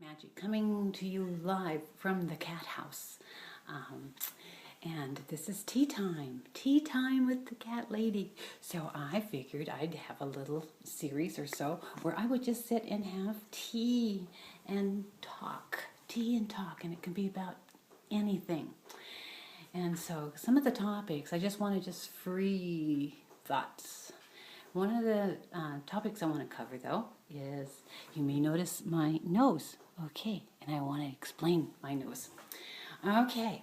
Magic coming to you live from the cat house. And this is tea time with the cat lady. So I figured I'd have a little series or so where I would just sit and have tea and talk, and it can be about anything. And so some of the topics, I just want to just free thoughts. One of the topics I want to cover, though, is you may notice my nose. Okay, and I want to explain my nose. Okay,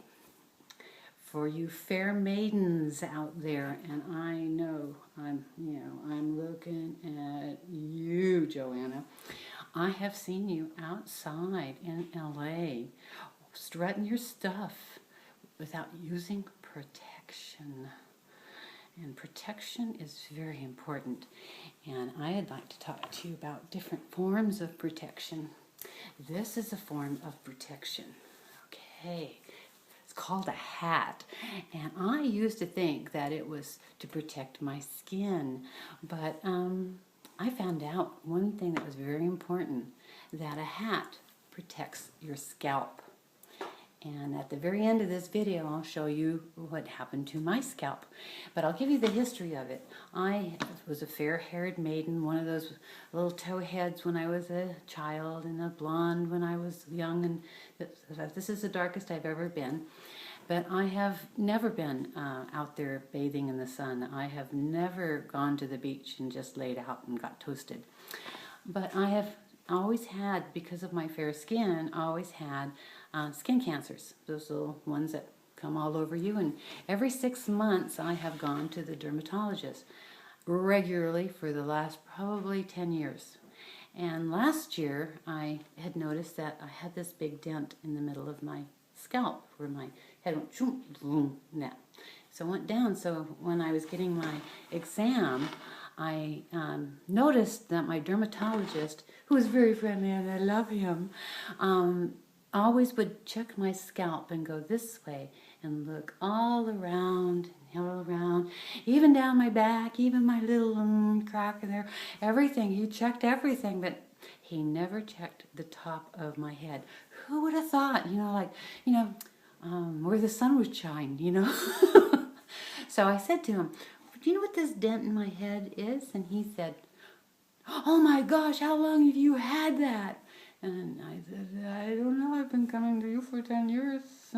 for you fair maidens out there, and I know I'm looking at you, Joanna. I have seen you outside in LA, strutting your stuff without using protection. And protection is very important. And I'd like to talk to you about different forms of protection. This is a form of protection. Okay. It's called a hat. And I used to think that it was to protect my skin. But I found out one thing that was very important, that a hat protects your scalp. And at the very end of this video, I'll show you what happened to my scalp. But I'll give you the history of it. I was a fair-haired maiden, one of those little towheads when I was a child, and a blonde when I was young. And this is the darkest I've ever been. But I have never been out there bathing in the sun. I have never gone to the beach and just laid out and got toasted. But I have always had, because of my fair skin, I always had skin cancers, those little ones that come all over you. And every 6 months I have gone to the dermatologist regularly for the last probably 10 years. And last year I had noticed that I had this big dent in the middle of my scalp where my head went shoom, boom, now. So it went down. So when I was getting my exam, I noticed that my dermatologist, who is very friendly and I love him, always would check my scalp and go this way and look all around, even down my back, even my little crack in there, everything. He checked everything, but he never checked the top of my head. Who would have thought, where the sun would shine, So I said to him, do you know what this dent in my head is? And he said, oh my gosh, how long have you had that? And I said, I don't know, I've been coming to you for 10 years. So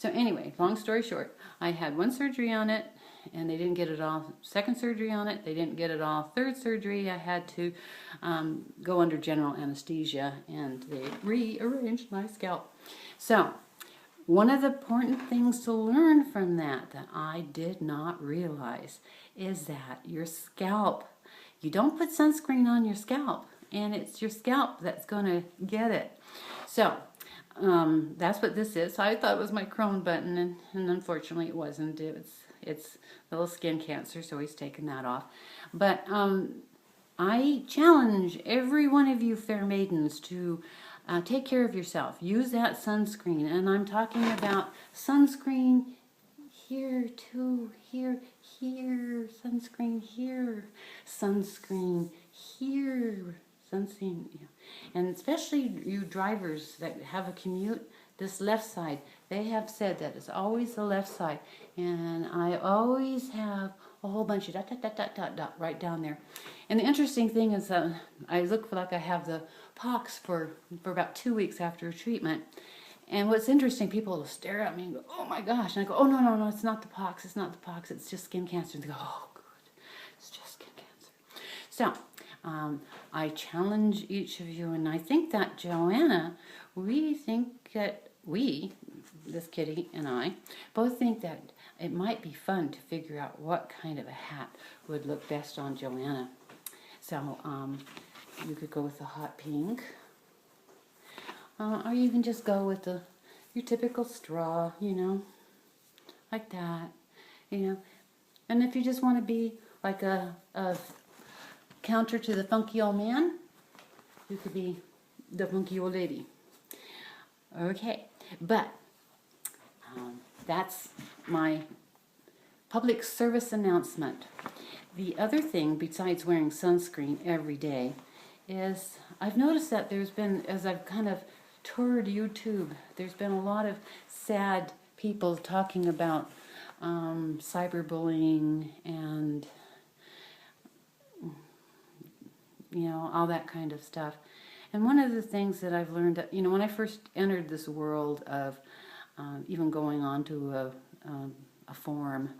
anyway, long story short, I had one surgery on it, and they didn't get it all. Second surgery on it, they didn't get it all. Third surgery, I had to go under general anesthesia, and they rearranged my scalp. So one of the important things to learn from that I did not realize is that your scalp, you don't put sunscreen on your scalp, and it's your scalp that's going to get it. So that's what this is. So I thought it was my Crohn button, and unfortunately it wasn't. It's a little skin cancer, so he's taken that off. But I challenge every one of you fair maidens to take care of yourself. Use that sunscreen, and I'm talking about sunscreen here too, here, sunscreen here, sunscreen here, sunscreen, and especially you drivers that have a commute, this left side, they have said that it's always the left side, and I always have a whole bunch of dot right down there. And the interesting thing is that I look like I have the pox for about 2 weeks after treatment. And what's interesting, people will stare at me and go, oh my gosh. And I go, oh no, it's not the pox, it's just skin cancer. And they go, oh good, it's just skin cancer. So, I challenge each of you, and I think that Joanna, this kitty and I, both think that it might be fun to figure out what kind of a hat would look best on Joanna. So, you could go with the hot pink. Or you can just go with your typical straw, like that, And if you just want to be like a counter to the funky old man, you could be the funky old lady. Okay, but that's my public service announcement. The other thing, besides wearing sunscreen every day, is I've noticed that there's been, as I've kind of toured YouTube, there's been a lot of sad people talking about cyberbullying and, you know, all that kind of stuff. And one of the things that I've learned, you know, when I first entered this world of even going on to a forum,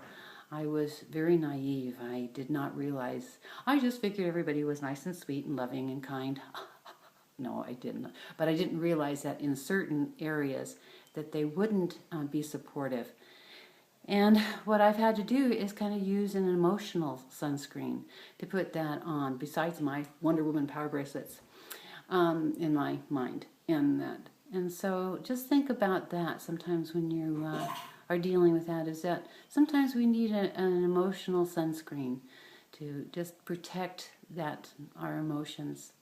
I was very naive. I did not realize, I just figured everybody was nice and sweet and loving and kind. No, I didn't. But I didn't realize that in certain areas that they wouldn't be supportive. And what I've had to do is kind of use an emotional sunscreen to put that on, besides my Wonder Woman power bracelets in my mind. And so just think about that sometimes when you are dealing with that, is that sometimes we need an emotional sunscreen to just protect our emotions.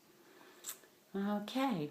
Okay.